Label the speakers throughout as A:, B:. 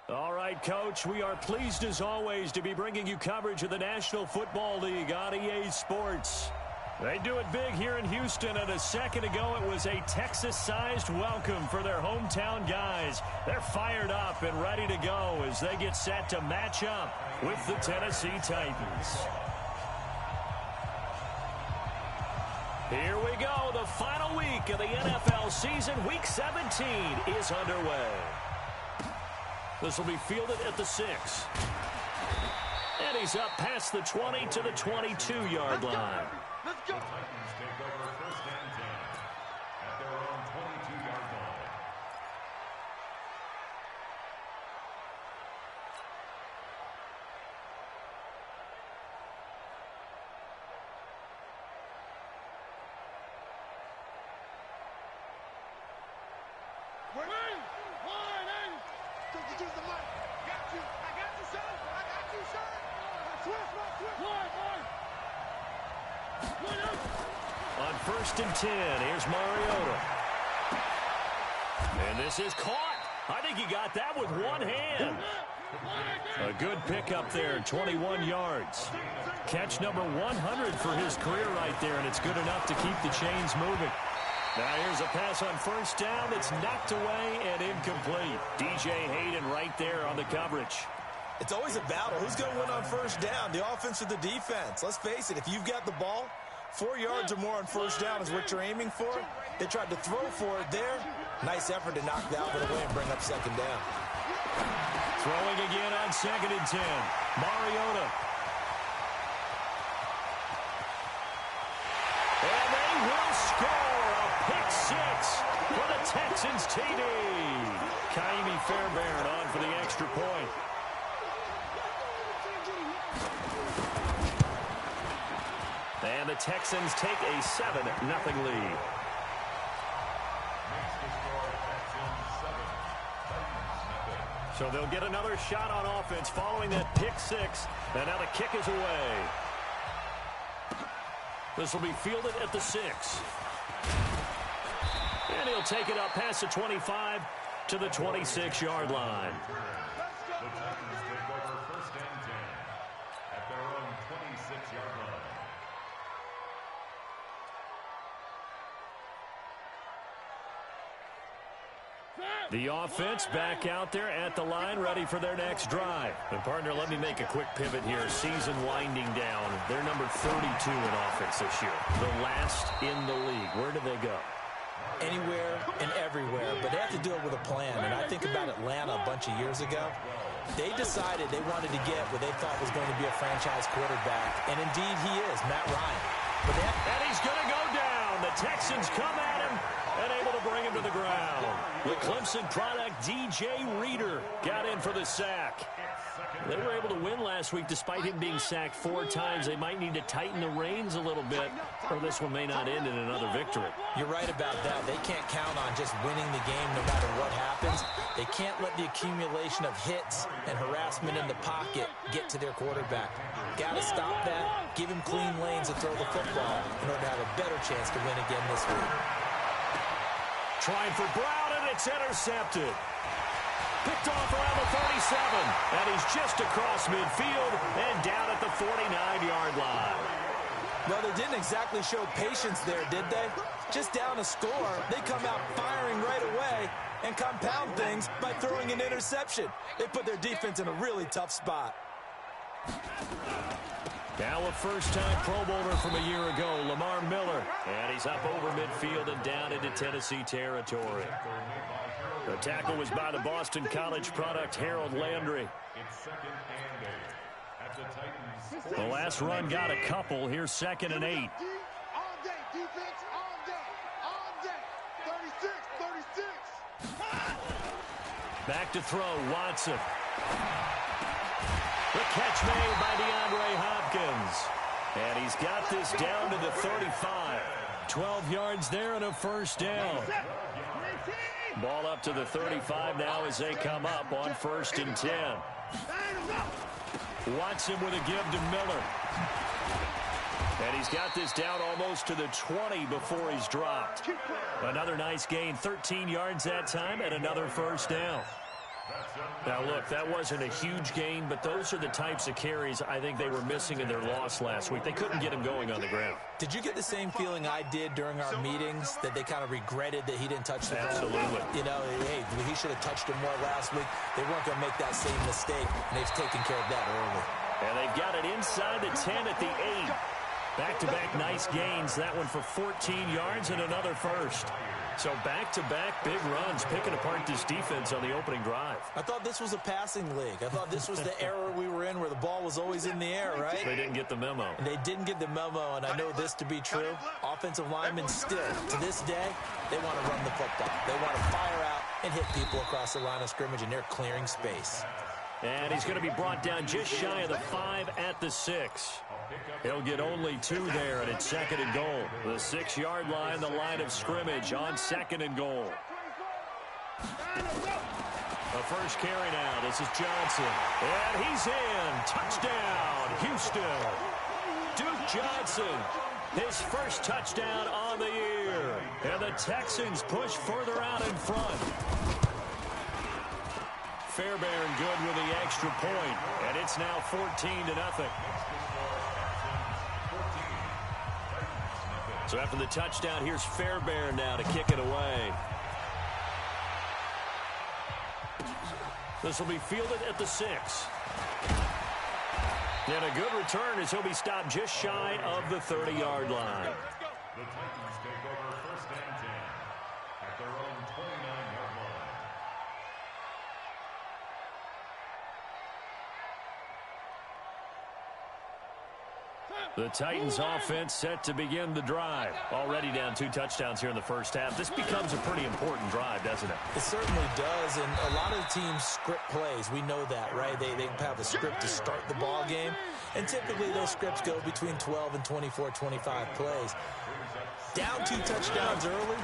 A: All right, Coach, we are pleased as always to be bringing you coverage of the National Football League on EA Sports. They do it big here in Houston, and a second ago it was a Texas-sized welcome for their hometown guys. They're fired up and ready to go as they get set to match up with the Tennessee Titans. Here we go. The final week of the NFL season, Week 17, is underway. This will be fielded at the 6. And he's up past the 20 to the 22-yard line.
B: Let's go. The Titans take over first and 10 at their own 22-yard line.
C: We're in. One in. Take the mic. Got you. I got you, son. I got you, son. Swift. One.
A: On first and 10, here's Mariota. And this is caught. I think he got that with one hand. A good pickup there, 21 yards. Catch number 100 for his career right there, and it's good enough to keep the chains moving. Now here's a pass on first down that's knocked away and incomplete. DJ Hayden right there on the coverage.
D: It's always a battle. Who's going to win on first down, the offense or the defense? Let's face it, if you've got the ball, 4 yards or more on first down is what you're aiming for. They tried to throw for it there. Nice effort to knock that one away and bring up second down.
A: Throwing again on second and 10. Mariota. And they will score a pick six for the Texans TD. Kaimi Fairbairn on for the extra point. And the Texans take a 7-0 lead. So they'll get another shot on offense following that pick six. And now the kick is away. This will be fielded at the 6. And he'll take it up past the 25 to the 26-yard line.
B: The Titans take over first and 10 at their own 26-yard line.
A: The offense back out there at the line, ready for their next drive. And, partner, let me make a quick pivot here. Season winding down. They're number 32 in offense this year. The last in the league. Where do they go?
D: Anywhere and everywhere, but they have to do it with a plan. And I think about Atlanta a bunch of years ago. They decided they wanted to get what they thought was going to be a franchise quarterback. And, indeed, he is, Matt Ryan. But
A: and he's going to go down. The Texans come at him and able to bring him to the ground. The Clemson product, DJ Reader, got in for the sack. They were able to win last week despite him being sacked 4 times. They might need to tighten the reins a little bit, or this one may not end in another victory.
D: You're right about that. They can't count on just winning the game no matter what happens. They can't let the accumulation of hits and harassment in the pocket get to their quarterback. Got to stop that, give him clean lanes to throw the football in order to have a better chance to win again this week.
A: Trying for Brown, and it's intercepted. Picked off around the 37, and he's just across midfield and down at the 49-yard line.
D: Well, they didn't exactly show patience there, did they? Just down a score, they come out firing right away and compound things by throwing an interception. They put their defense in a really tough spot.
A: Now a first-time Pro Bowler from a year ago, Lamar Miller. And he's up over midfield and down into Tennessee territory. The tackle was by the Boston College product, Harold Landry. The last run got a couple. Here's 2nd and 8.
C: All day, defense, all day. 36.
A: Back to throw, Watson. The catch made by DeAndre Hopkins. And he's got this down to the 35. 12 yards there and a first down. Ball up to the 35 now as they come up on 1st and 10. Watson with a give to Miller. And he's got this down almost to the 20 before he's dropped. Another nice gain, 13 yards that time, and another first down. Now, look, that wasn't a huge gain, but those are the types of carries I think they were missing in their loss last week. They couldn't get him going on the ground.
D: Did you get the same feeling I did during our meetings, that they kind of regretted that he didn't touch the ball?
A: Absolutely.
D: You know, hey, he should have touched him more last week. They weren't going to make that same mistake, and they've taken care of that early.
A: And they've got it inside the 10 at the 8. Back-to-back nice gains. That one for 14 yards and another first. So back-to-back big runs, picking apart this defense on the opening drive.
D: I thought this was a passing league. I thought this was the era we were in where the ball was always in the air, right?
A: They didn't get the memo.
D: And they didn't get the memo, and I know this to be true. Offensive linemen still, to this day, they want to run the football. They want to fire out and hit people across the line of scrimmage, and they're clearing space.
A: And he's going to be brought down just shy of the 5 at the 6. He'll get only 2 there, and it's 2nd and goal. The 6-yard line, the line of scrimmage on 2nd and goal. The first carry now. This is Johnson. And he's in. Touchdown, Houston. Duke Johnson, his first touchdown on the year. And the Texans push further out in front. Fairbairn good with the extra point, and it's now 14-0. So after the touchdown, here's Fairbairn now to kick it away. This will be fielded at the 6. And a good return as he'll be stopped just shy of the 30-yard line.
B: The Titans take over 1st and 10 at their own 29-yard line.
A: The Titans offense set to begin the drive. Already down 2 touchdowns here in the first half. This becomes a pretty important drive, doesn't it?
D: It certainly does, and a lot of the teams script plays. We know that, right? They have a script to start the ball game, and typically those scripts go between 12 and 24, 25 plays. Down 2 touchdowns early,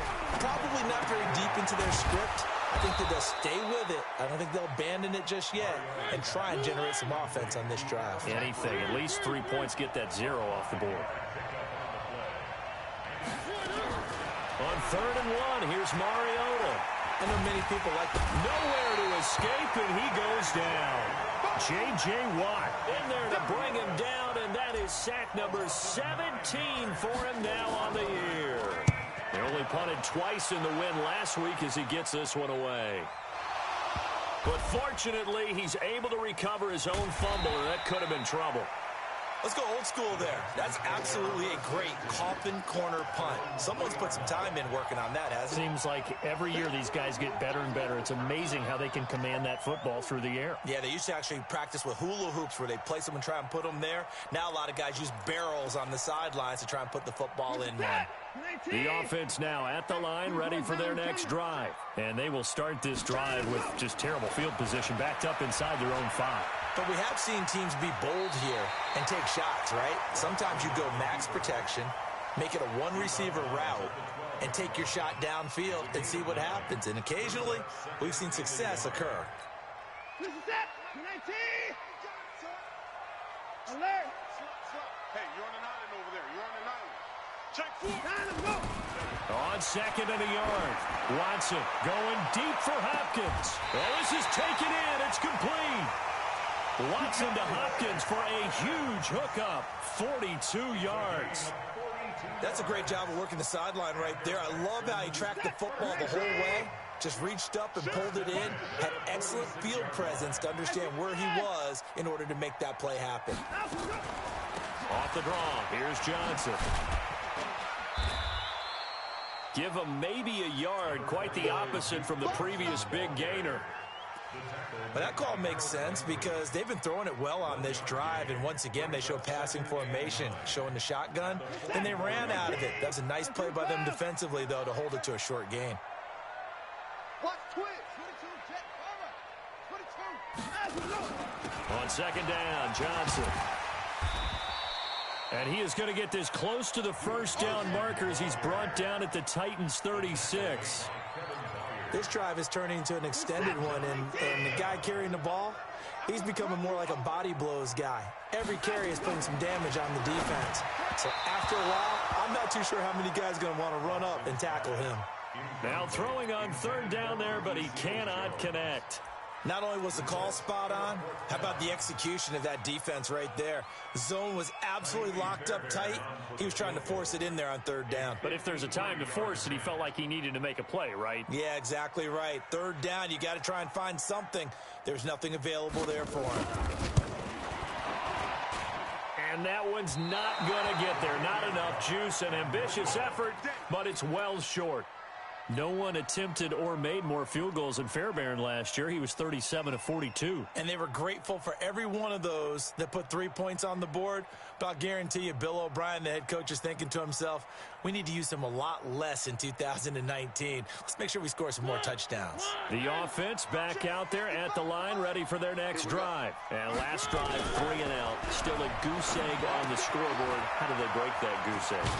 D: probably not very deep into their script. I think that they'll stay with it. I don't think they'll abandon it just yet and try and generate some offense on this drive.
A: Anything. At least 3 points, get that 0 off the board. On 3rd and 1, here's Mariota.
D: I know many people like that.
A: Nowhere to escape, and he goes down. J.J. Watt in there to bring him down, and that is sack number 17 for him now on the year. They only punted twice in the win last week as he gets this one away. But fortunately, he's able to recover his own fumble, and that could have been trouble.
D: Let's go old school there. That's absolutely a great coffin corner punt. Someone's put some time in working on that, hasn't it?
A: Seems like every year these guys get better and better. It's amazing how they can command that football through the air.
D: Yeah, they used to actually practice with hula hoops where they place them and try and put them there. Now a lot of guys use barrels on the sidelines to try and put the football in one.
A: The offense now at the line, ready for their next drive. And they will start this drive with just terrible field position, backed up inside their own 5.
D: But we have seen teams be bold here and take shots, right? Sometimes you go max protection, make it a 1-receiver route, and take your shot downfield and see what happens. And occasionally, we've seen success occur.
C: This is it. 19. Alert. Hey, you're on an island over there. You're on an island. Check 4.
A: On 2nd and a yard. Watson going deep for Hopkins. Oh, this is taken in. It's complete. Watson to Hopkins for a huge hookup. 42 yards.
D: That's a great job of working the sideline right there. I love how he tracked the football the whole way. Just reached up and pulled it in. Had excellent field presence to understand where he was in order to make that play happen.
A: Off the draw. Here's Johnson. Give him maybe a yard. Quite the opposite from the previous big gainer.
D: But that call makes sense because they've been throwing it well on this drive, and once again they show passing formation, showing the shotgun, and they ran out of it. That was a nice play by them defensively, though, to hold it to a short gain.
A: On 2nd down, Johnson. And he is going to get this close to the first down markers. He's brought down at the Titans 36.
D: This drive is turning into an extended one, and the guy carrying the ball, he's becoming more like a body blows guy. Every carry is putting some damage on the defense. So after a while, I'm not too sure how many guys are going to want to run up and tackle him.
A: Now throwing on 3rd down there, but he cannot connect.
D: Not only was the call spot on, how about the execution of that defense right there? The zone was absolutely locked up tight. He was trying to force it in there on third down.
A: But if there's a time to force it, he felt like he needed to make a play, right?
D: Yeah, exactly right. Third down, you got to try and find something. There's nothing available there for him.
A: And that one's not going to get there. Not enough juice. An ambitious effort, but it's well short. No one attempted or made more field goals than Fairbairn last year. He was 37 of 42.
D: And they were grateful for every one of those that put 3 points on the board. But I'll guarantee you, Bill O'Brien, the head coach, is thinking to himself, we need to use him a lot less in 2019. Let's make sure we score some more touchdowns.
A: The offense back out there at the line, ready for their next drive. And last drive, 3 and out. Still a goose egg on the scoreboard. How do they break that goose egg?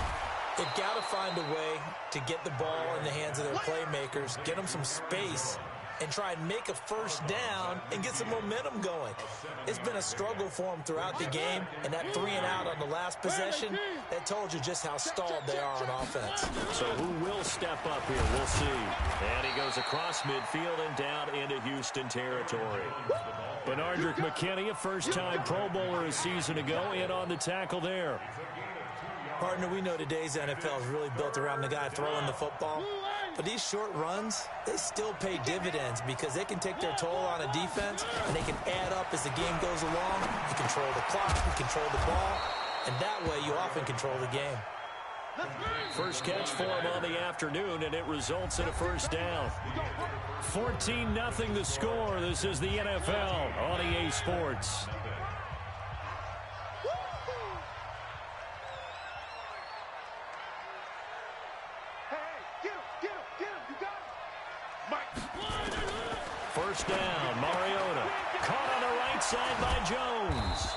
D: They've got to find a way to get the ball in the hands of their playmakers, get them some space, and try and make a first down and get some momentum going. It's been a struggle for them throughout the game, and that 3 and out on the last possession, that told you just how stalled they are on offense.
A: So who will step up here? We'll see. And he goes across midfield and down into Houston territory. Benardrick McKinney, a first-time Pro Bowler a season ago, in on the tackle there.
D: Partner, we know today's NFL is really built around the guy throwing the football. But these short runs, they still pay dividends because they can take their toll on a defense and they can add up as the game goes along. You control the clock, you control the ball, and that way you often control the game.
A: First catch for him on the afternoon, and it results in a first down. 14-0 the score. This is the NFL on EA Sports. First down, Mariota. Caught on the right side by Jones.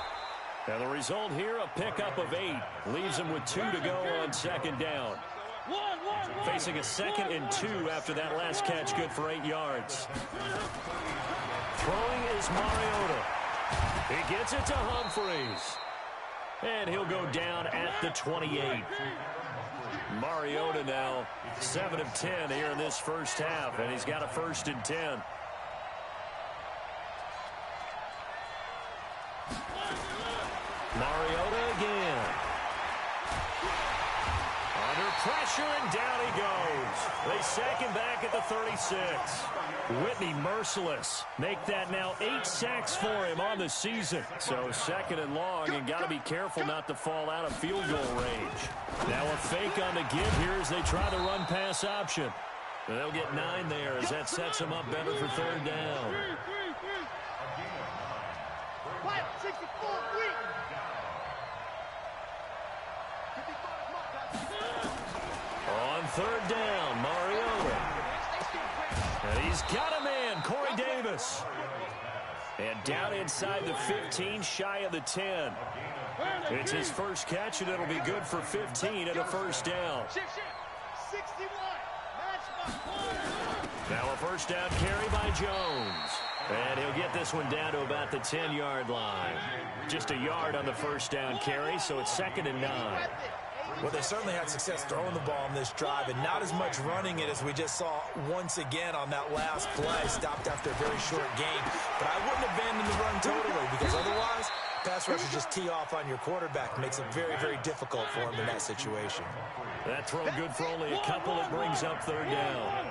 A: And the result here, a pickup of 8. Leaves him with 2 to go on second down. Facing a 2nd and 2 after that last catch, good for 8 yards. Throwing is Mariota. He gets it to Humphreys. And he'll go down at the 28. Mariota now 7 of 10 here in this first half, and he's got a 1st and 10. Mariota again. Under pressure, and down he goes. They sack him back at the 36. Whitney merciless. Make that now 8 sacks for him on the season. So 2nd and long, and got to be careful not to fall out of field goal range. Now a fake on the give here as they try the run-pass option. And they'll get 9 there as that sets them up better for 3rd down.
C: 64,
A: On 3rd down, Mariota. And he's got a man, Corey Davis. And down inside the 15, shy of the 10. It's his first catch, and it'll be good for 15 and a first down.
C: 61.
A: Now a first down carry by Jones. And he'll get this one down to about the 10-yard line. Just a yard on the first down carry, so it's 2nd and 9.
D: Well, they certainly had success throwing the ball on this drive, and not as much running it as we just saw once again on that last play. Stopped after a very short gain. But I wouldn't abandon the run totally, because otherwise, pass rushers just tee off on your quarterback. Makes it very, very difficult for him in that situation.
A: That throw good for only a couple. It brings up 3rd down.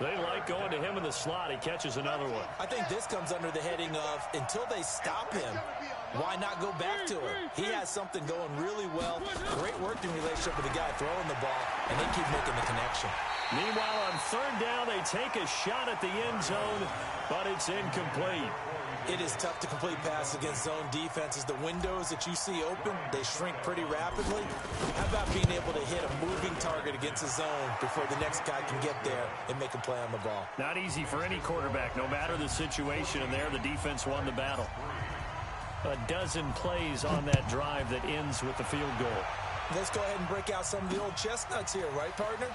A: They like going to him in the slot. He catches another one.
D: I think this comes under the heading of, until they stop him, why not go back to him? He has something going really well. Great working relationship with the guy throwing the ball, and they keep making the connection.
A: Meanwhile, on 3rd down, they take a shot at the end zone, but it's incomplete.
D: It is tough to complete passes against zone defenses. The windows that you see open, they shrink pretty rapidly. How about being able to hit a moving target against a zone before the next guy can get there and make a play on the ball?
A: Not easy for any quarterback, no matter the situation, and there the defense won the battle. A dozen plays on that drive that ends with the field goal.
D: Let's go ahead and break out some of the old chestnuts here, right, partner?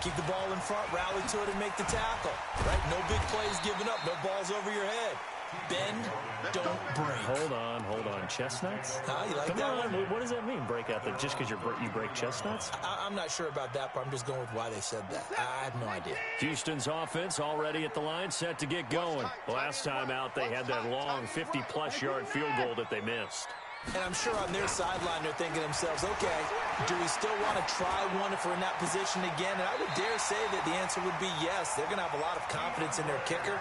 D: Keep the ball in front, rally to it, and make the tackle. Right? No big plays given up, no balls over your head. Bend, don't break.
A: Hold on. Chestnuts?
D: You like
A: Come
D: that
A: on.
D: one?
A: What does that mean, break out? Just because you break chestnuts?
D: I'm not sure about that, but I'm just going with why they said that. I have no idea.
A: Houston's offense already at the line, set to get going. Last time out, they had that long 50-plus yard field goal that they missed.
D: And I'm sure on their sideline they're thinking to themselves, okay, do we still want to try one if we're in that position again? And I would dare say that the answer would be yes. They're going to have a lot of confidence in their kicker.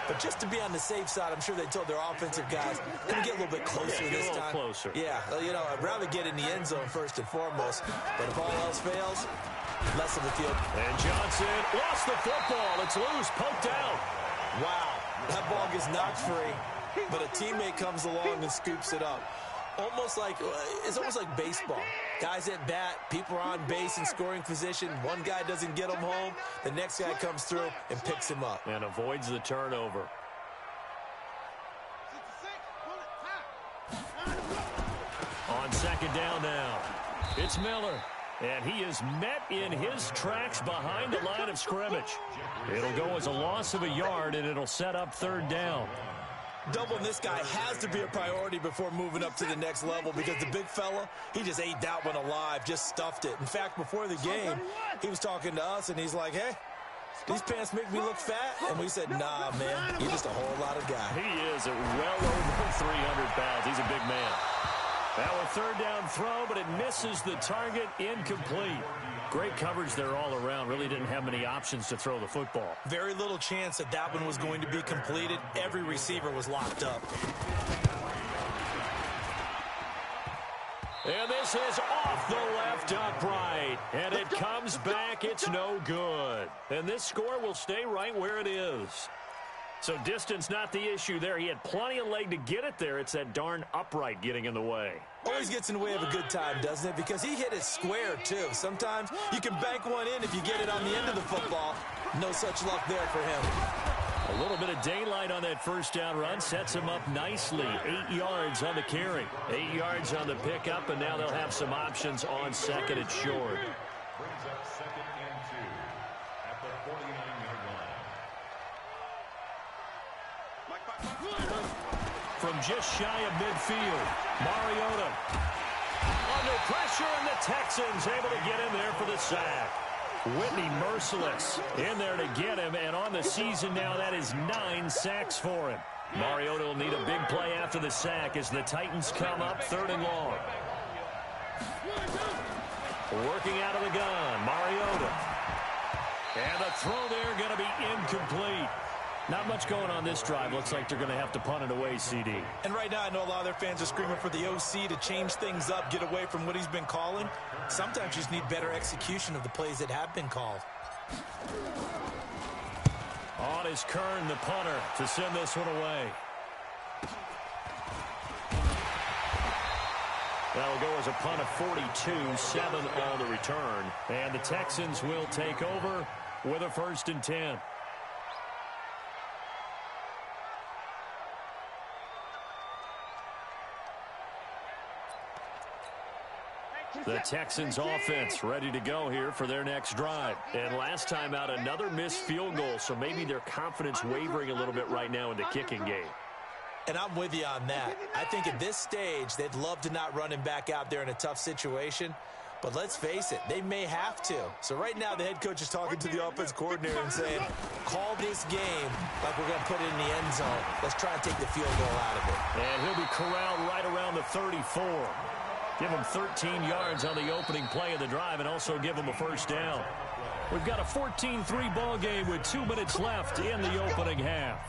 D: But just to be on the safe side, I'm sure they told their offensive guys, can we get a little bit closer this time?
A: Closer.
D: Yeah, I'd rather get in the end zone first and foremost. But if all else fails, less of the field.
A: And Johnson lost the football. It's loose, poked out.
D: Wow, that ball gets knocked free, but a teammate comes along and scoops it up. It's almost like baseball. Guys at bat, people are on base in scoring position. One guy doesn't get him home. The next guy comes through and picks him up.
A: And avoids the turnover. On second down now, it's Miller. And he is met in his tracks behind the line of scrimmage. It'll go as a loss of a yard, and it'll set up third down.
D: Doubling this guy has to be a priority before moving up to the next level because the big fella, he just ate that one alive, just stuffed it. In fact, before the game, he was talking to us, and he's like, hey, these pants make me look fat? And we said, nah, man, you're just a whole lot of guy.
A: He is at well over 300 pounds. He's a big man. Now a third down throw, but it misses the target, incomplete. Great coverage there all around. Really didn't have many options to throw the football.
D: Very little chance that one was going to be completed. Every receiver was locked up.
A: And this is off the left upright. And it comes back. It's no good. And this score will stay right where it is. So distance not the issue there. He had plenty of leg to get it there. It's that darn upright getting in the way.
D: Always gets in the way of a good time, doesn't it? Because he hit it square, too. Sometimes you can bank one in if you get it on the end of the football. No such luck there for him.
A: A little bit of daylight on that first down run sets him up nicely. 8 yards on the carry. 8 yards on the pickup, and now they'll have some options on second and short.
B: Brings up second and 2 at the 49-yard line.
A: From just shy of midfield, Mariota under pressure, and the Texans able to get in there for the sack. Whitney merciless in there to get him, and on the season now, that is 9 sacks for him. Mariota will need a big play after the sack as the Titans come up third and long. Working out of the gun, Mariota. And the throw there going to be incomplete. Not much going on this drive. Looks like they're going to have to punt it away, CD.
D: And right now, I know a lot of their fans are screaming for the OC to change things up, get away from what he's been calling. Sometimes you just need better execution of the plays that have been called.
A: On is Kern, the punter, to send this one away. That'll go as a punt of 42, 7 on the return. And the Texans will take over with a 1st and 10. The Texans offense ready to go here for their next drive. And last time out, another missed field goal, so maybe their confidence wavering a little bit right now in the kicking game.
D: And I'm with you on that. I think at this stage, they'd love to not run him back out there in a tough situation. But let's face it, they may have to. So right now, the head coach is talking to the offense coordinator and saying, call this game like we're going to put it in the end zone. Let's try and take the field goal out of it.
A: And he'll be corralled right around the 34. Give him 13 yards on the opening play of the drive and also give him a 1st down. We've got a 14-3 ball game with 2 minutes left in the opening half.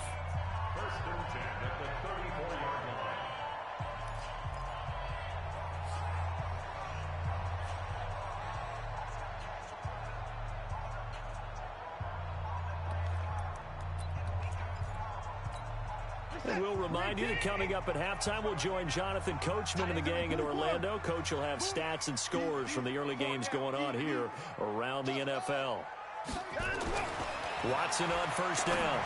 B: 1st and 10 at the 34-yard line.
A: And we'll remind you that coming up at halftime, we'll join Jonathan Coachman and the gang in Orlando. Coach will have stats and scores from the early games going on here around the NFL. Watson on 1st down.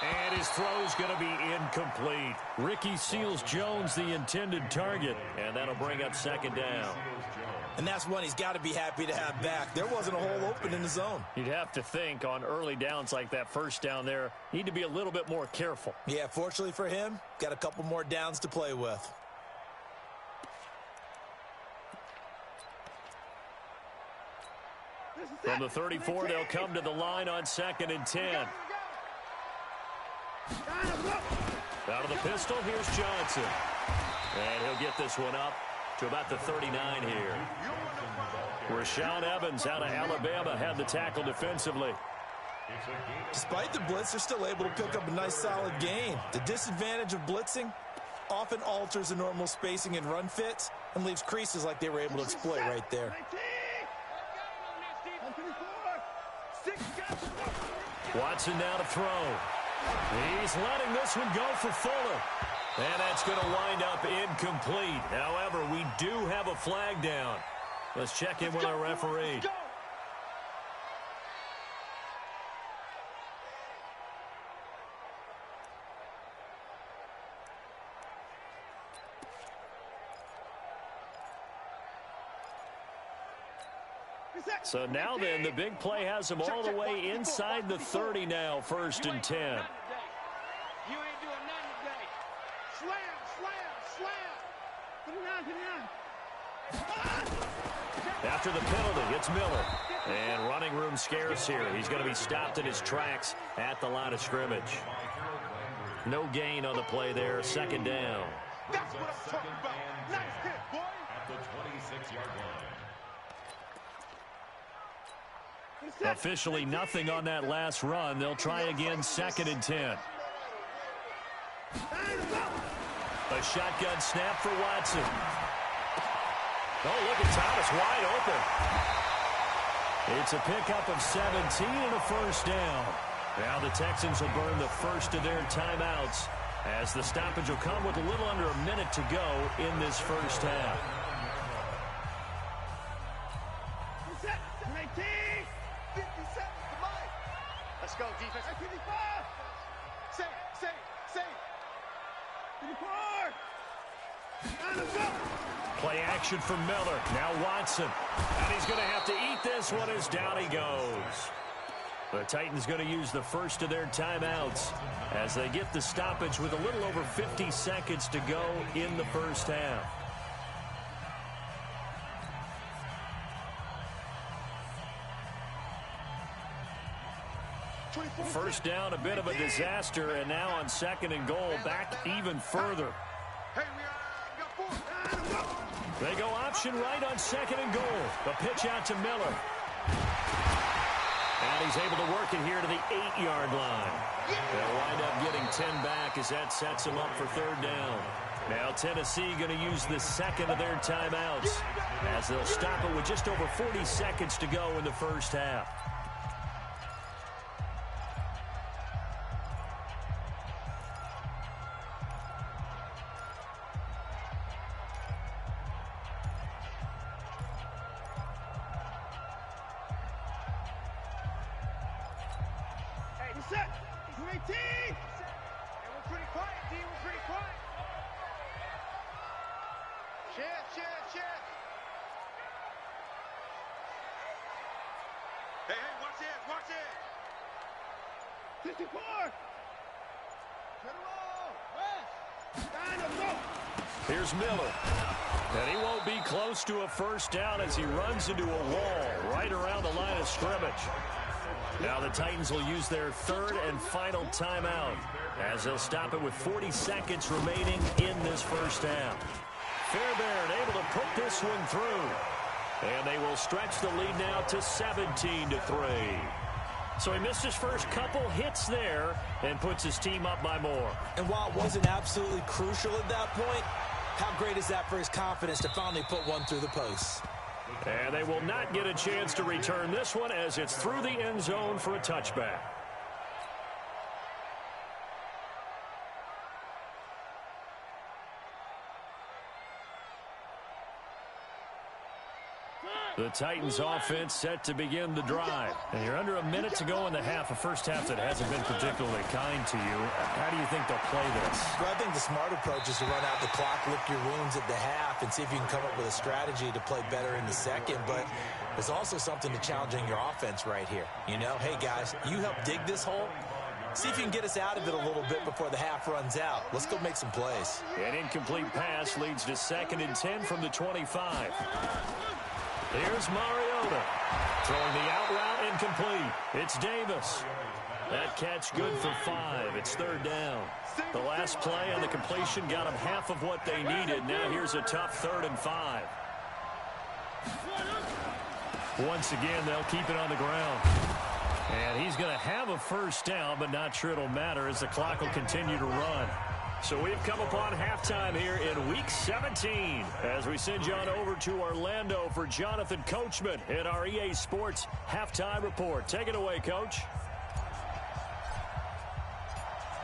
A: And his throw's going to be incomplete. Ricky Seals-Jones, the intended target. And that'll bring up 2nd down.
B: Seals-Jones.
D: And that's one he's got to be happy to have back. There wasn't a hole open in the zone.
A: You'd have to think on early downs like that first down there, need to be a little bit more careful.
D: Yeah, fortunately for him, got a couple more downs to play with.
A: From the 34, they'll come to the line on 2nd and 10. Out of the pistol, here's Johnson. And he'll get this one up to about the 39 here. Rashaan Evans out of Alabama had the tackle defensively.
D: Despite the blitz, they're still able to pick up a nice solid gain. The disadvantage of blitzing often alters the normal spacing and run fits and leaves creases like they were able to exploit right there.
A: Watson now to throw. He's letting this one go for Fuller. And that's going to wind up incomplete. However, we do have a flag down. Let's check in with our referee. So now then, the big play has them all the way inside the 30 now, 1st and 10.
C: You ain't doing nothing today. Slam, slam, slam. Put it on.
A: After the penalty, it's Miller. And running room scarce here. He's going to be stopped in his tracks at the line of scrimmage. No gain on the play there, 2nd down.
C: That's what I'm talking about. Nice hit, boy.
B: At the 26-yard line.
A: Officially nothing on that last run. They'll try again, 2nd and 10. A shotgun snap for Watson. Oh, look at Thomas wide open. It's a pickup of 17 and a 1st down. Now the Texans will burn the first of their timeouts as the stoppage will come with a little under a minute to go in this first half.
C: Let's go, defense.
A: Play action from Miller. Now Watson. And he's going to have to eat this one as down he goes. The Titans going to use the first of their timeouts as they get the stoppage with a little over 50 seconds to go in the first half. First down, a bit of a disaster, and now on 2nd and goal, back even further. They go option right on 2nd and goal. The pitch out to Miller. And he's able to work it here to the 8-yard line. They'll wind up getting 10 back as that sets them up for 3rd down. Now Tennessee going to use the 2nd of their timeouts as they'll stop it with just over 40 seconds to go in the first half. Here's Miller. And he won't be close to a first down as he runs into a wall right around the line of scrimmage. Now the Titans will use their 3rd and final timeout as they'll stop it with 40 seconds remaining in this first half. Fairbairn able to put this one through. And they will stretch the lead now to 17-3. So he missed his first couple hits there and puts his team up by more.
D: And while it wasn't absolutely crucial at that point, how great is that for his confidence to finally put one through the post?
A: And they will not get a chance to return this one as it's through the end zone for a touchback. The Titans offense set to begin the drive. And you're under a minute to go in the half, a first half that hasn't been particularly kind to you. How do you think they'll play this?
D: Well, I think the smart approach is to run out the clock, lick your wounds at the half, and see if you can come up with a strategy to play better in the second. But there's also something to challenging your offense right here. You know, hey, guys, you help dig this hole. See if you can get us out of it a little bit before the half runs out. Let's go make some plays.
A: An incomplete pass leads to 2nd and 10 from the 25. Here's Mariota. Throwing the out route incomplete. It's Davis. That catch good for 5. It's 3rd down. The last play on the completion got them half of what they needed. Now here's a tough 3rd and 5. Once again, they'll keep it on the ground. And he's going to have a first down, but not sure it'll matter as the clock will continue to run. So we've come upon halftime here in Week 17 as we send you on over to Orlando for Jonathan Coachman in our EA Sports Halftime Report. Take it away, Coach.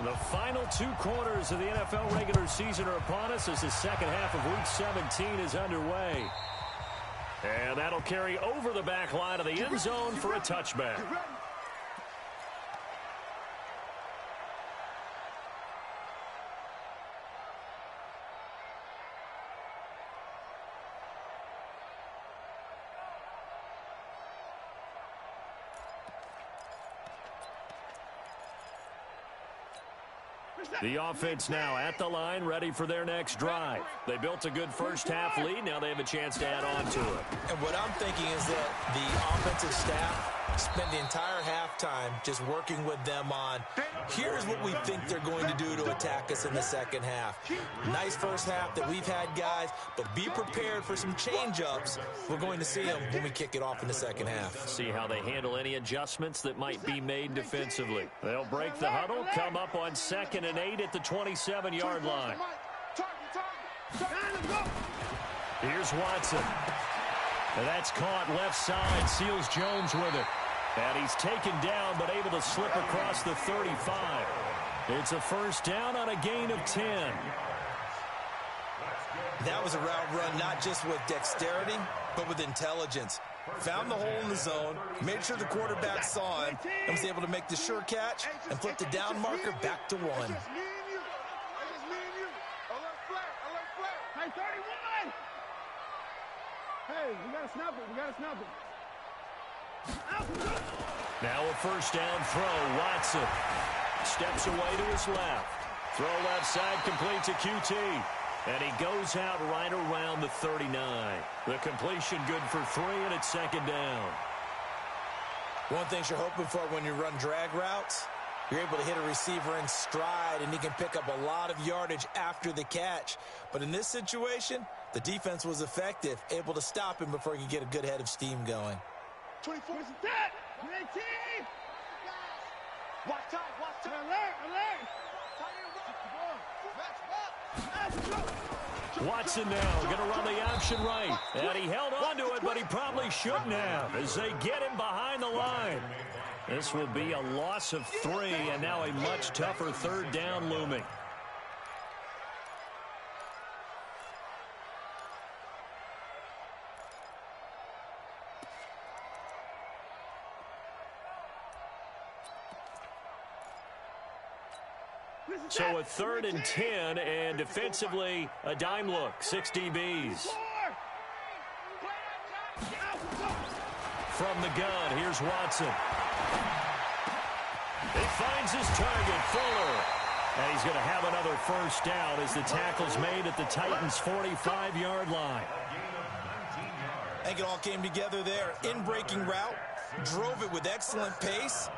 A: The final 2 quarters of the NFL regular season are upon us as the second half of Week 17 is underway. And that'll carry over the back line of the end zone for a touchback. The offense now at the line, ready for their next drive. They built a good first half lead. Now they have a chance to add on to it.
D: And what I'm thinking is that the offensive staff spent the entire halftime just working with them on, here's what we think they're going to do to attack us in the second half. Nice first half that we've had, guys, but be prepared for some change-ups. We're going to see them when we kick it off in the second half.
A: See how they handle any adjustments that might be made defensively. They'll break the huddle, come up on 2nd and 8 at the 27-yard line. Here's Watson. And that's caught left side. Seals Jones with it. And he's taken down but able to slip across the 35. It's a first down on a gain of 10.
D: That was a route run not just with dexterity, but with intelligence. Found the hole in the zone, made sure the quarterback saw him, and was able to make the sure catch and flip the down marker back to 1.
C: Hey, 31! Hey, we gotta snap it. We gotta snap it.
A: Now a first down throw. Watson steps away to his left. Throw left side complete to QT. And he goes out right around the 39. The completion good for 3, and it's 2nd down.
D: One thing you're hoping for when you run drag routes, you're able to hit a receiver in stride, and he can pick up a lot of yardage after the catch. But in this situation, the defense was effective, able to stop him before he could get a good head of steam going.
C: 24 is that. 19. Watch time. Alert.
A: Watson now going to run the option right. And he held on to it, but he probably shouldn't have as they get him behind the line. This will be a loss of 3, and now a much tougher 3rd down looming. So a 3rd and 10, and defensively, a dime look, 6 DBs. From the gun, here's Watson. He finds his target, Fuller. And he's going to have another first down as the tackle's made at the Titans' 45-yard line.
D: I think it all came together there. In-breaking route, drove it with excellent pace.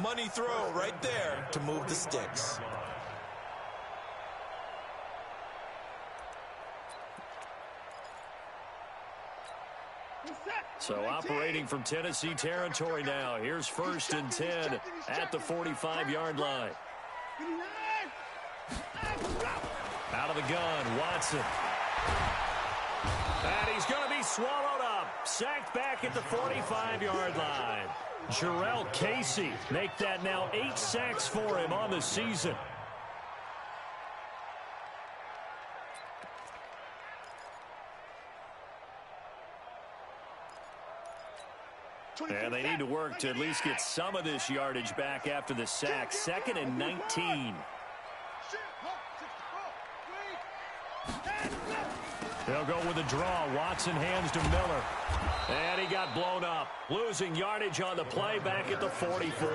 D: Money throw right there to move the sticks.
A: So operating from Tennessee territory now. Here's 1st and 10 at the 45-yard line. Out of the gun, Watson. And he's going to be swallowed up. Sacked back at the 45-yard line. Jarrell Casey make that now 8 sacks for him on the season. And they need to work to at least get some of this yardage back after the sack. 2nd and 19. They'll go with a draw. Watson hands to Miller. And he got blown up. Losing yardage on the play back at the 44.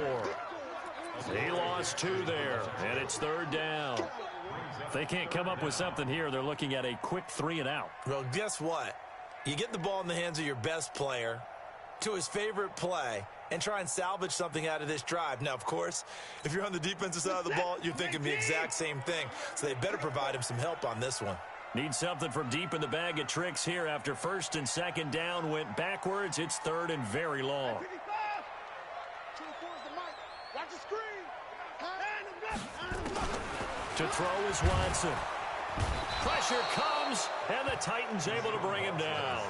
A: He lost 2 there, and it's 3rd down. If they can't come up with something here, they're looking at a quick 3 and out.
D: Well, guess what? You get the ball in the hands of your best player to his favorite play and try and salvage something out of this drive. Now, of course, if you're on the defensive side of the ball, you're thinking the exact same thing. So they better provide him some help on this one.
A: Need something from deep in the bag of tricks here after 1st and 2nd down went backwards. It's 3rd and very long. To throw is Watson. Pressure comes, and the Titans able to bring him down.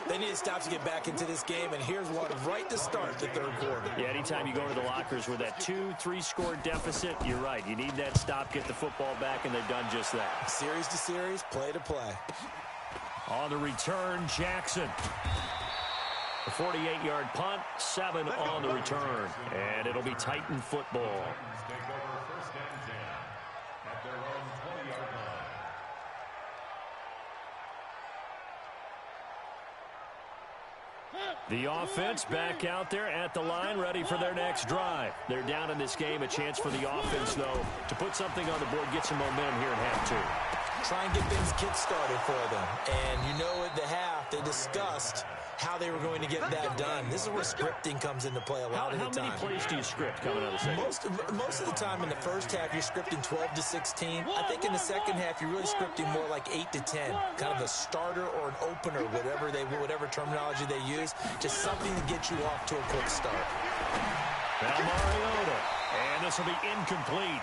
D: They need to stop to get back into this game, and here's one right to start the 3rd quarter.
A: Yeah, anytime you go to the lockers with that 2-3 score deficit, you're right. You need that stop, get the football back, and they've done just that.
D: Series to series, play to play.
A: On the return, Jackson. A 48-yard punt, 7 on the return. And it'll be Titan football. The offense back out there at the line, ready for their next drive. They're down in this game. A chance for the offense, though, to put something on the board, get some momentum here in half 2.
D: Try and get things kick-started for them. And you know at the half, they discussed how they were going to get that done. This is where scripting comes into play a lot of the time.
A: How many plays do you script coming out of the second?
D: Most of the time in the first half, you're scripting 12 to 16. I think in the second half, you're really scripting more like 8 to 10. Kind of a starter or an opener, whatever terminology they use. Just something to get you off to a quick start.
A: Now Mariota. And this will be incomplete.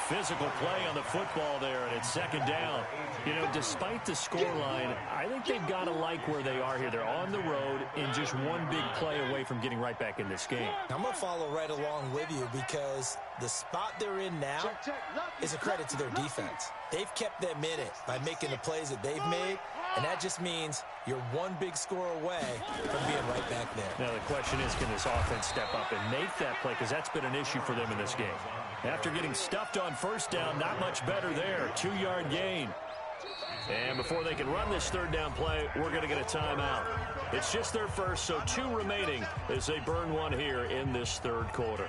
A: Physical play on the football there, and it's 2nd down. You know, despite the scoreline, I think they've got to like where they are here. They're on the road in just one big play away from getting right back in this game.
D: I'm going to follow right along with you because the spot they're in now is a credit to their defense. They've kept them in it by making the plays that they've made, and that just means you're one big score away from being right back there.
A: Now the question is, can this offense step up and make that play? Because that's been an issue for them in this game. After getting stuffed on 1st down, not much better there. 2-yard gain. And before they can run this 3rd down play, we're going to get a timeout. It's just their first, so 2 remaining as they burn one here in this 3rd quarter.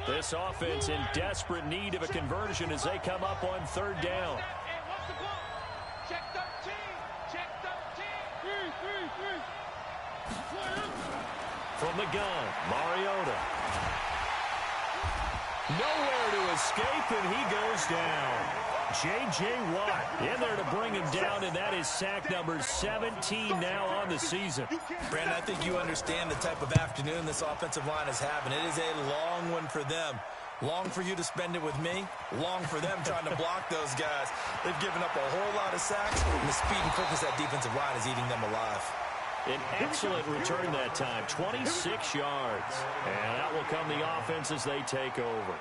A: This offense in desperate need of a conversion as they come up on 3rd down. From the gun, Mariota. Nowhere to escape, and he goes down. J.J. Watt in there to bring him down, and that is sack number 17 now on the season.
D: Brandon, I think you understand the type of afternoon this offensive line is having. It is a long one for them. Long for you to spend it with me. Long for them trying to block those guys. They've given up a whole lot of sacks, and the speed and quickness of that defensive line is eating them alive.
A: An excellent return that time, 26 yards. And that will come the offense as they take over.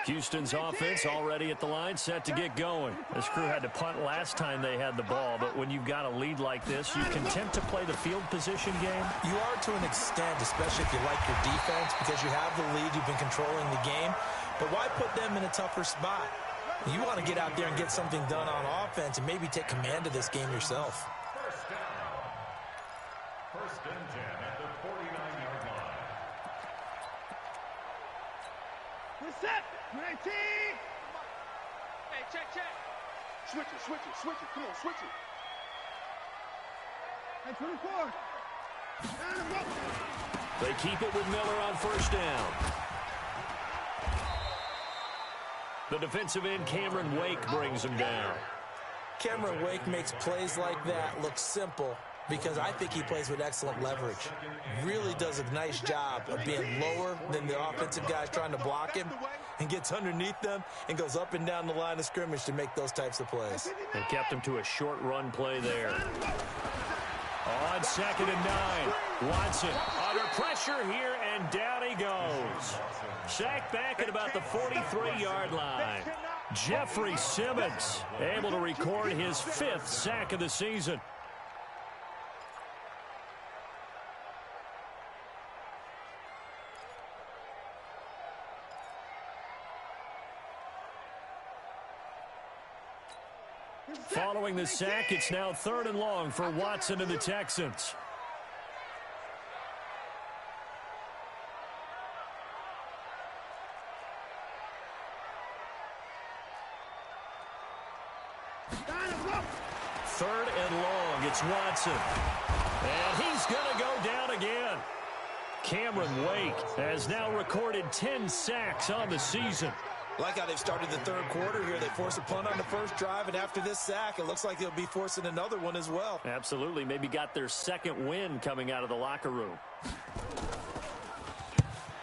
A: Houston's offense already at the line, set to get going. This crew had to punt last time they had the ball, but when you've got a lead like this, you content to play the field position game?
D: You are to an extent, especially if you like your defense, because you have the lead, you've been controlling the game. But why put them in a tougher spot? You want to get out there and get something done on offense and maybe take command of this game yourself.
B: First and 10 at the 49-yard line.
C: We're set. 19. Hey, check. Switch it. Come on, switch it. Hey, 24.
A: They keep it with Miller on 1st down. The defensive end, Cameron Wake, brings him down.
D: Cameron Wake makes plays like that look simple because I think he plays with excellent leverage. Really does a nice job of being lower than the offensive guys trying to block him and gets underneath them and goes up and down the line of scrimmage to make those types of plays.
A: They kept him to a short run play there. On 2nd and 9. Watson under pressure here, and down he goes. Sacked back at about the 43-yard line. Jeffrey Simmons able to record his 5th sack of the season. Following the sack, it's now 3rd and long for Watson and the Texans. Third and long, it's Watson. And he's going to go down again. Cameron Wake has now recorded 10 sacks on the season.
D: Like how they've started the 3rd quarter here. They force a punt on the first drive, and after this sack, it looks like they'll be forcing another one as well.
A: Absolutely. Maybe got their 2nd win coming out of the locker room.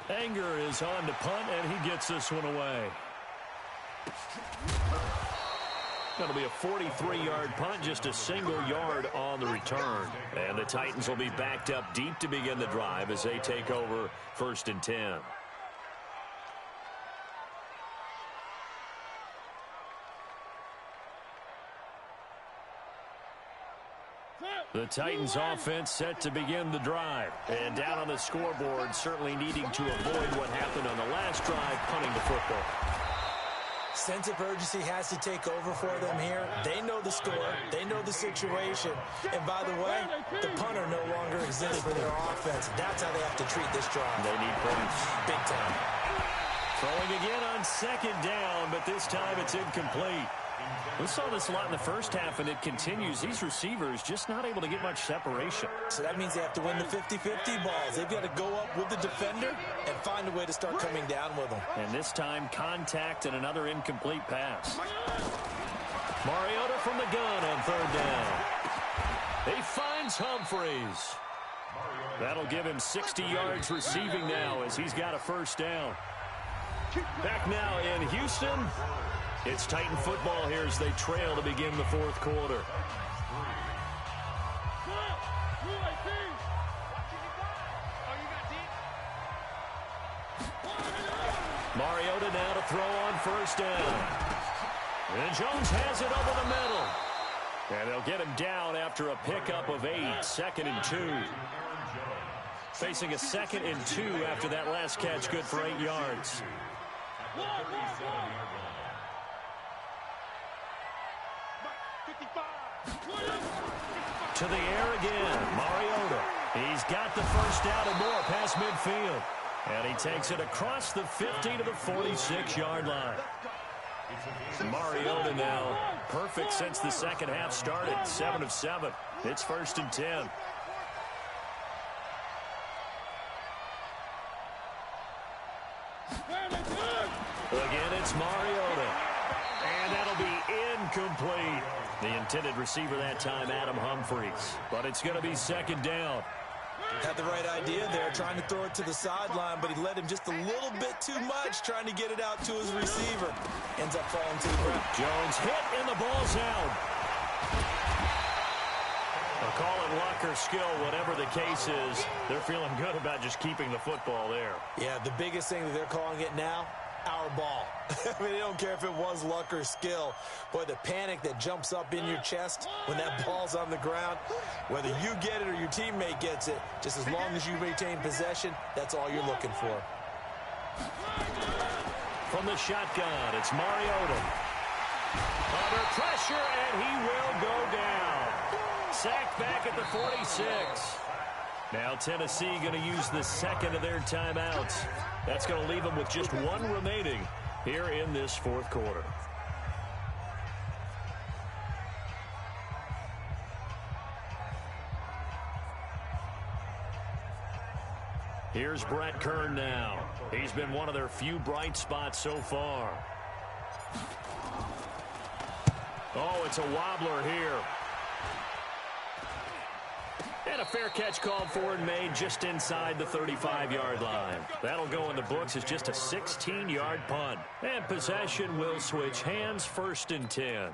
A: Anger is on to punt, and he gets this one away. That'll be a 43-yard punt, just a single yard on the return. And the Titans will be backed up deep to begin the drive as they take over 1st and 10. The Titans offense set to begin the drive. And down on the scoreboard, certainly needing to avoid what happened on the last drive, punting the football.
D: Sense of urgency has to take over for them here. They know the score. They know the situation. And by the way, the punter no longer exists for their offense. That's how they have to treat this drive.
A: They need points.
D: Big time.
A: Throwing again on 2nd down, but this time it's incomplete. We saw this a lot in the first half, and it continues. These receivers just not able to get much separation.
D: So that means they have to win the 50-50 balls. They've got to go up with the defender and find a way to start coming down with them.
A: And this time, contact and another incomplete pass. Mariota from the gun on 3rd down. He finds Humphreys. That'll give him 60 yards receiving now as he's got a 1st down. Back now in Houston. It's Titan football here as they trail to begin the 4th quarter. Mariota now to throw on 1st down. And Jones has it over the middle. And they'll get him down after a pickup of 8, 2nd and 2. Facing a 2nd and 2 after that last catch, good for 8 yards. To the air again, Mariota. He's got the 1st down and more past midfield. And he takes it across the 50 to the 46-yard line. Mariota now perfect since the 2nd half started, 7 of 7. It's 1st and 10. Again, it's Mariota. And that'll be incomplete. The intended receiver that time, Adam Humphreys. But it's going to be 2nd down.
D: Had the right idea there, trying to throw it to the sideline, but he let him just a little bit too much, trying to get it out to his receiver. Ends up falling to the ground.
A: Jones hit, and the ball's out. I'll call it luck or skill, whatever the case is. They're feeling good about just keeping the football there.
D: Yeah, the biggest thing that they're calling it now, our ball. I mean, they don't care if it was luck or skill. Boy, the panic that jumps up in your chest when that ball's on the ground, whether you get it or your teammate gets it, just as long as you retain possession, that's all you're looking for.
A: From the shotgun, it's Mariota. Under pressure, and he will go down. Sacked back at the 46. Now Tennessee going to use the 2nd of their timeouts. That's going to leave them with just 1 remaining here in this 4th quarter. Here's Brett Kern now. He's been one of their few bright spots so far. Oh, it's a wobbler here. And a fair catch called for and made just inside the 35-yard line. That'll go in the books as just a 16-yard punt. And possession will switch hands, 1st and 10.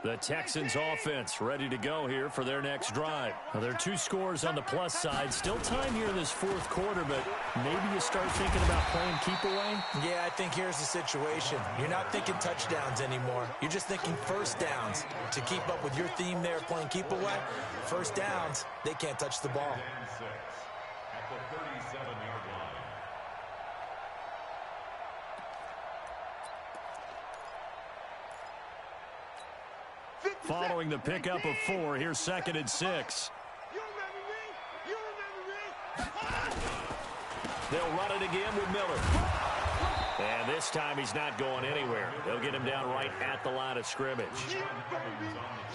A: The Texans offense ready to go here for their next drive. Now, there are 2 scores on the plus side. Still time here in this 4th quarter, but maybe you start thinking about playing keep away?
D: Yeah, I think here's the situation. You're not thinking touchdowns anymore. You're just thinking first downs. To keep up with your theme there, playing keep away, first downs, they can't touch the ball.
B: At the 37-yard line.
A: Following the pickup of 4, here's 2nd and 6. They'll run it again with Miller. And this time he's not going anywhere. They'll get him down right at the line of scrimmage.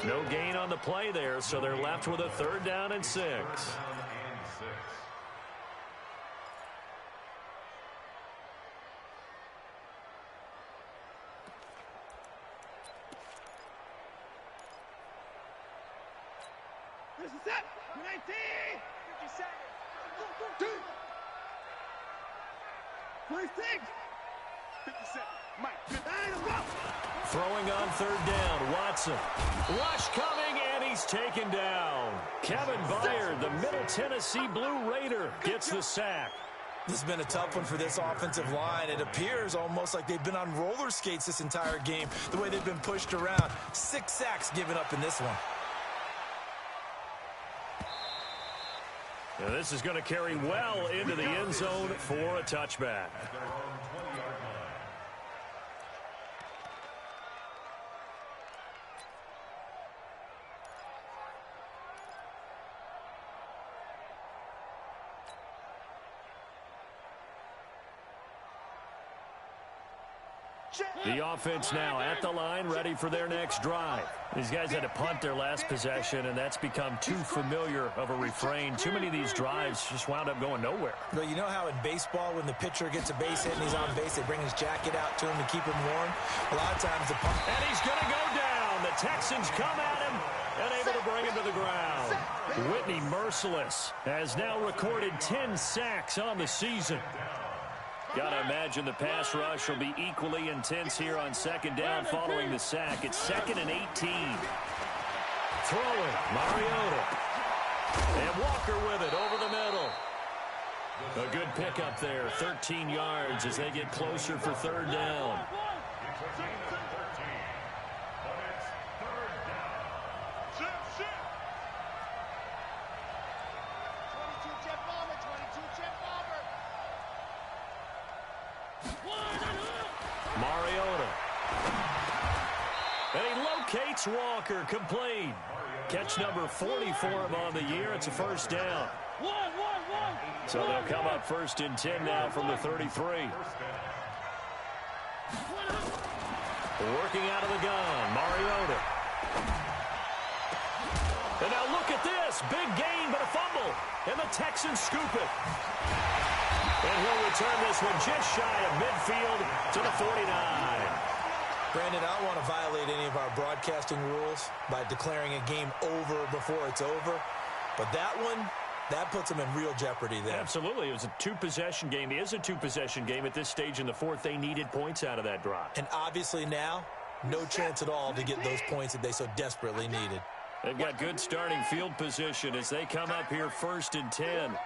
A: No gain on the play there, so they're left with a 3rd down and 6.
C: This is it. 19. 50 seconds. 26. 57. Mike.
A: Throwing on 3rd down, Watson. Rush coming, and he's taken down. Kevin Byard, the Middle Tennessee Blue Raider, gets the sack.
D: This has been a tough one for this offensive line. It appears almost like they've been on roller skates this entire game, the way they've been pushed around. 6 sacks given up in this one.
A: Now this is going to carry well into the end zone for a touchback.
B: At their own 20-yard line.
A: The offense now at the line, ready for their next drive. These guys had to punt their last possession, and that's become too familiar of a refrain. Too many of these drives just wound up going nowhere.
D: But you know how in baseball, when the pitcher gets a base hit and he's on base, they bring his jacket out to him to keep him warm? A lot of times the punt...
A: And he's going to go down. The Texans come at him and able to bring him to the ground. Whitney Merciless has now recorded 10 sacks on the season. Got to imagine the pass rush will be equally intense here on 2nd down following the sack. It's 2nd and 18. Throwing, Mariota. And Walker with it over the middle. A good pickup there, 13 yards as they get closer for 3rd down.
B: It's a gain of 13. But it's 3rd down.
C: Shift. 22 Jet Bomber. 22 Jet Bomber.
A: Mariota. And he locates Walker, complete. Catch number 40 for him on the year. It's a 1st down. So they'll come up 1st and 10 now from the 33. Working out of the gun, Mariota. And now look at this. Big gain, but a fumble. And the Texans scoop it. And he'll return this one just shy of midfield to the 49.
D: Brandon, I don't want to violate any of our broadcasting rules by declaring a game over before it's over. But that one, that puts them in real jeopardy there.
A: Absolutely. It was a 2-possession game. It is a 2-possession game at this stage in the 4th. They needed points out of that drive.
D: And obviously now, no chance at all to get those points that they so desperately needed.
A: They've got good starting field position as they come up here 1st and 10.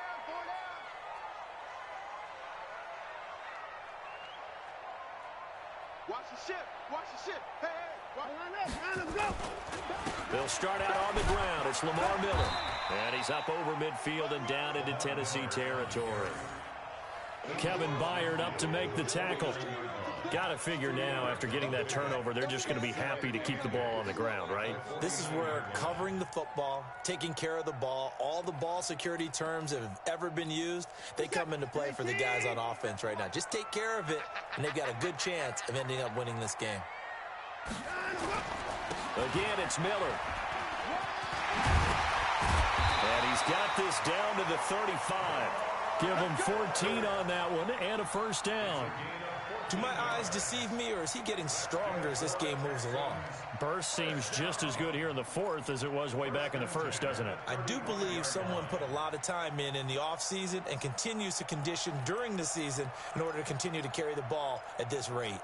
C: Watch the ship. Hey, line up, go.
A: They'll start out on the ground. It's Lamar Miller. And he's up over midfield and down into Tennessee territory. Kevin Byard up to make the tackle. Got to figure now, after getting that turnover, they're just going to be happy to keep the ball on the ground, right?
D: This is where covering the football, taking care of the ball, all the ball security terms that have ever been used, they come into play for the guys on offense right now. Just take care of it, and they've got a good chance of ending up winning this game.
A: Again, it's Miller. And he's got this down to the 35. Give him 14 on that one and a 1st down.
D: Do my eyes deceive me, or is he getting stronger as this game moves along?
A: Burst seems just as good here in the 4th as it was way back in the 1st, doesn't it?
D: I do believe someone put a lot of time in the offseason and continues to condition during the season in order to continue to carry the ball at this rate.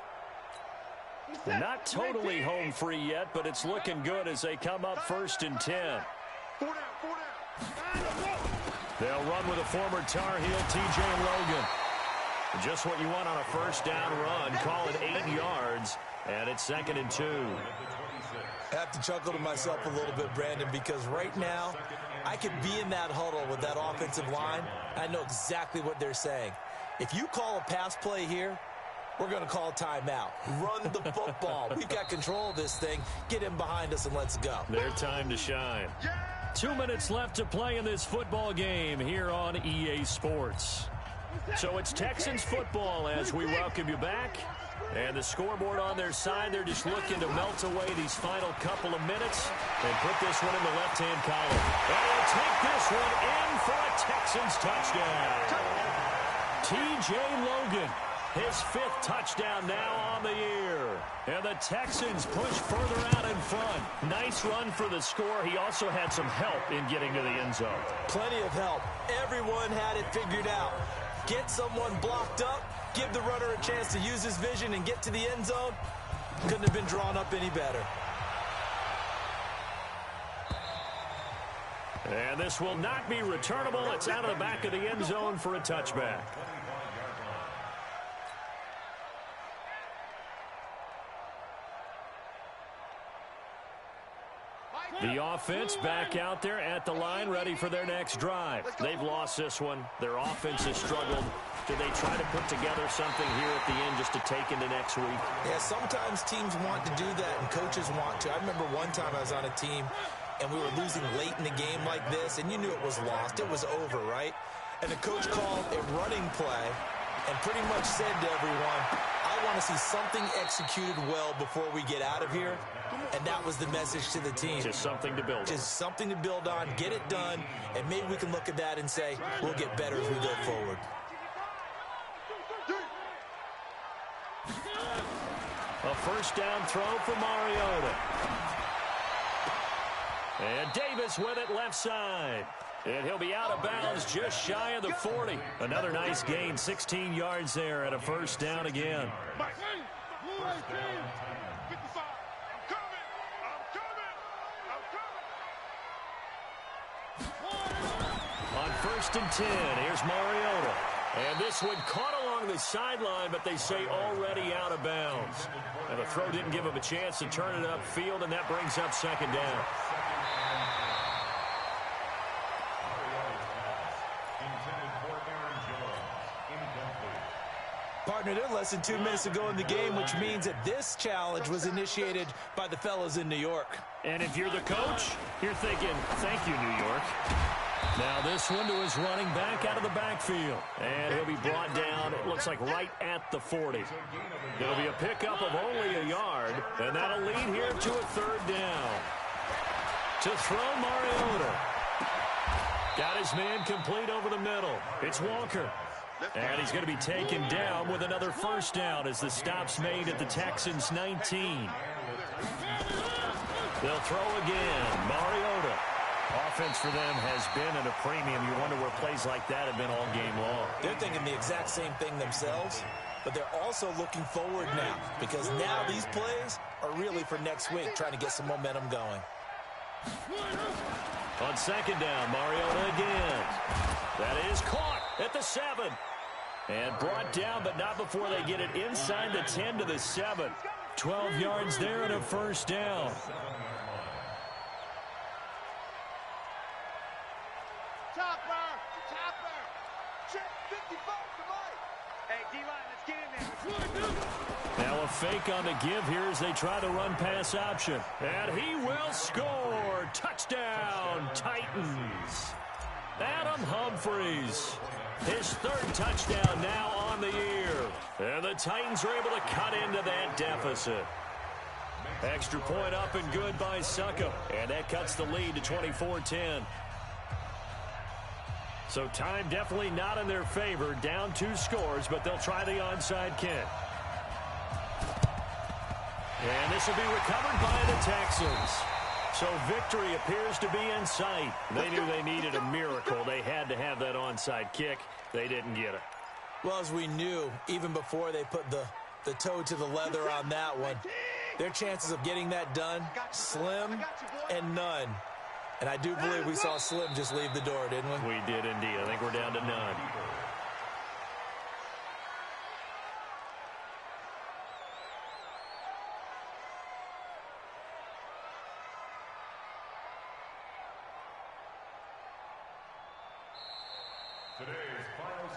A: Not totally home free yet, but it's looking good as they come up 1st and 10. They'll run with a former Tar Heel, T.J. Logan. Just what you want on a first down run. Call it 8 yards, and it's 2nd and 2.
D: I have to chuckle to myself a little bit, Brandon, because right now I could be in that huddle with that offensive line. I know exactly what they're saying. If you call a pass play here, we're going to call a timeout. Run the football. We've got control of this thing. Get him behind us and let's go.
A: Their time to shine. 2 minutes left to play in this football game here on EA Sports. So it's Texans football as we welcome you back. And the scoreboard on their side, they're just looking to melt away these final couple of minutes and put this one in the left-hand column. And they'll take this one in for a Texans touchdown. T.J. Logan, his 5th touchdown now on the year. And the Texans push further out in front. Nice run for the score. He also had some help in getting to the end zone.
D: Plenty of help. Everyone had it figured out. Get someone blocked up, give the runner a chance to use his vision and get to the end zone. Couldn't have been drawn up any better.
A: And this will not be returnable. It's out of the back of the end zone for a touchback. The offense back out there at the line, ready for their next drive. They've lost this one. Their offense has struggled. Do they try to put together something here at the end just to take into next week?
D: Yeah, sometimes teams want to do that and coaches want to. I remember one time I was on a team and we were losing late in the game like this, and you knew it was lost. It was over, right? And the coach called a running play and pretty much said to everyone, I want to see something executed well before we get out of here. And that was the message to the team.
A: Just something to build on.
D: Just something to build on, get it done, and maybe we can look at that and say, we'll get better as we go forward.
A: A first down throw for Mariota. And Davis with it left side. And he'll be out of bounds just shy of the 40. Another nice gain, 16 yards there at a first down again. On 1st and 10, here's Mariota. And this one caught along the sideline, but they say already out of bounds. And the throw didn't give him a chance to turn it upfield, and that brings up 2nd down.
D: Partner, they're less than 2 minutes to go in the game, which means that this challenge was initiated by the fellows in New York.
A: And if you're the coach, you're thinking, thank you, New York. Now this one to his running back out of the backfield. And he'll be brought down, it looks like right at the 40. It'll be a pickup of only a yard, and that'll lead here to a 3rd down. To throw Mariota. Got his man complete over the middle. It's Walker. And he's going to be taken down with another first down as the stop's made at the Texans' 19. They'll throw again. Mariota. Offense for them has been at a premium. You wonder where plays like that have been all game long.
D: They're thinking the exact same thing themselves, but they're also looking forward now because now these plays are really for next week, trying to get some momentum going.
A: On 2nd down, Mariota again. That is caught at the 7. And brought down, but not before they get it inside the 10 to the 7. 12 yards there and a first down. Now a fake on the give here as they try the run-pass option. And he will score. Touchdown, Titans. Adam Humphries. His 3rd touchdown now on the year. And the Titans are able to cut into that deficit. Extra point up and good by Succop. And that cuts the lead to 24-10. So time definitely not in their favor. Down 2 scores, but they'll try the onside kick. And this will be recovered by the Texans. So victory appears to be in sight. They knew they needed a miracle. They had to have that onside kick. They didn't get it.
D: Well, as we knew, even before they put the the toe to the leather on that one. Their chances of getting that done, slim and none. And I do believe we saw Slim just leave the door, didn't we?
A: We did indeed. I think we're down to none.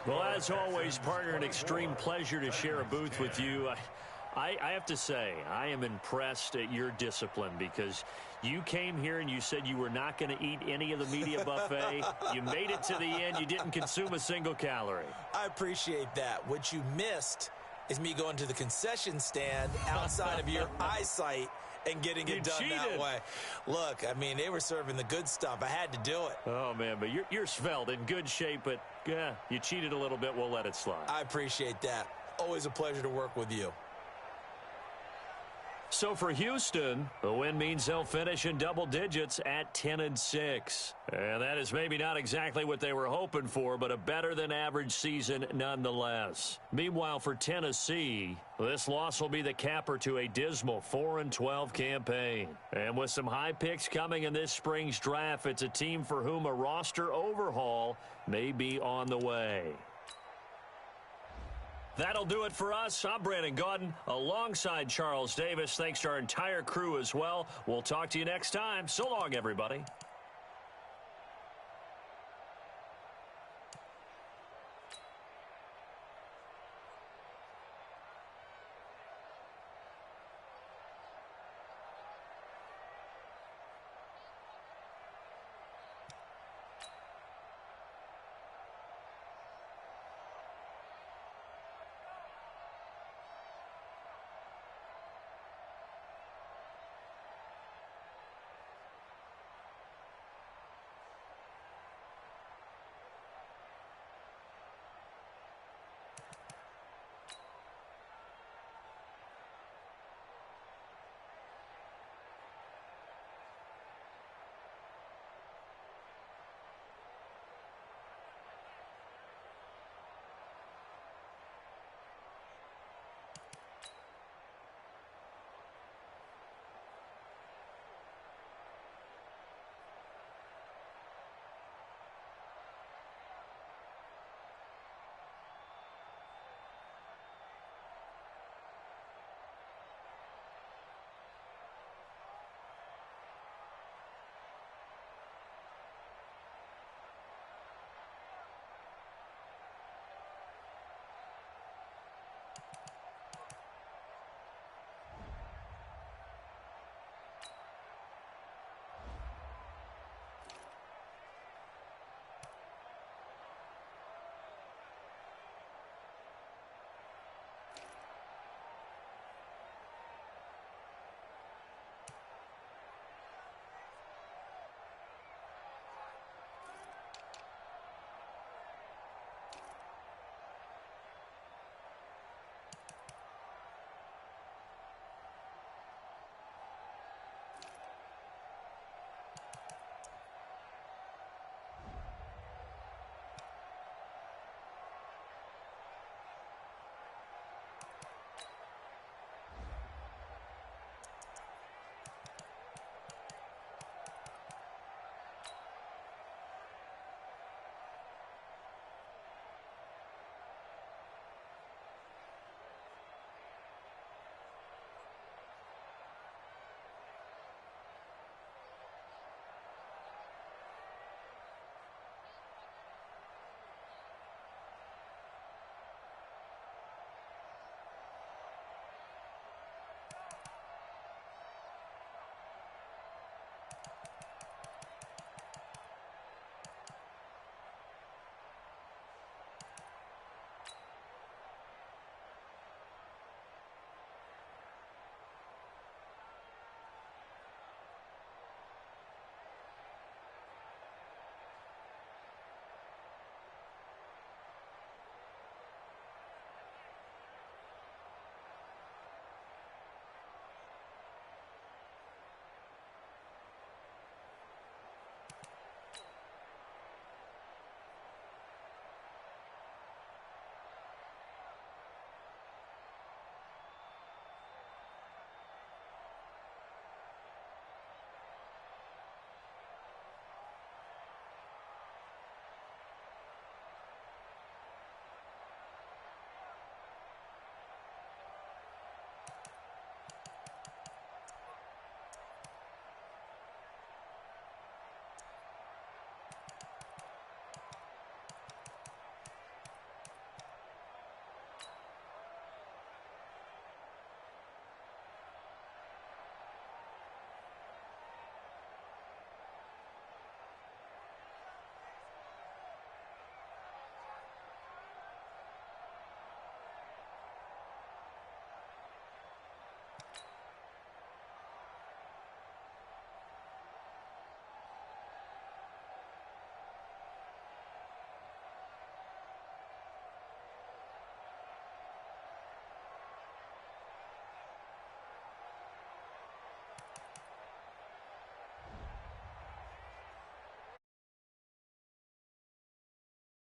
A: Well, as always, partner, an extreme pleasure to share a booth with you. I have to say, I am impressed at your discipline because you came here and you said you were not going to eat any of the media buffet. You made it to the end. You didn't consume a single calorie.
D: I appreciate that. What you missed is me going to the concession stand outside of your eyesight and getting it done that way. Look, I mean, they were serving the good stuff. I had to do it.
A: Oh, man, but you're svelte, in good shape, but yeah, you cheated a little bit. We'll let it slide.
D: I appreciate that. Always a pleasure to work with you.
A: So for Houston, the win means they'll finish in double digits at 10-6. And that is maybe not exactly what they were hoping for, but a better than average season nonetheless. Meanwhile, for Tennessee, this loss will be the capper to a dismal 4-12 campaign. And with some high picks coming in this spring's draft, it's a team for whom a roster overhaul may be on the way. That'll do it for us. I'm Brandon Gaudin alongside Charles Davis. Thanks to our entire crew as well. We'll talk to you next time. So long, everybody.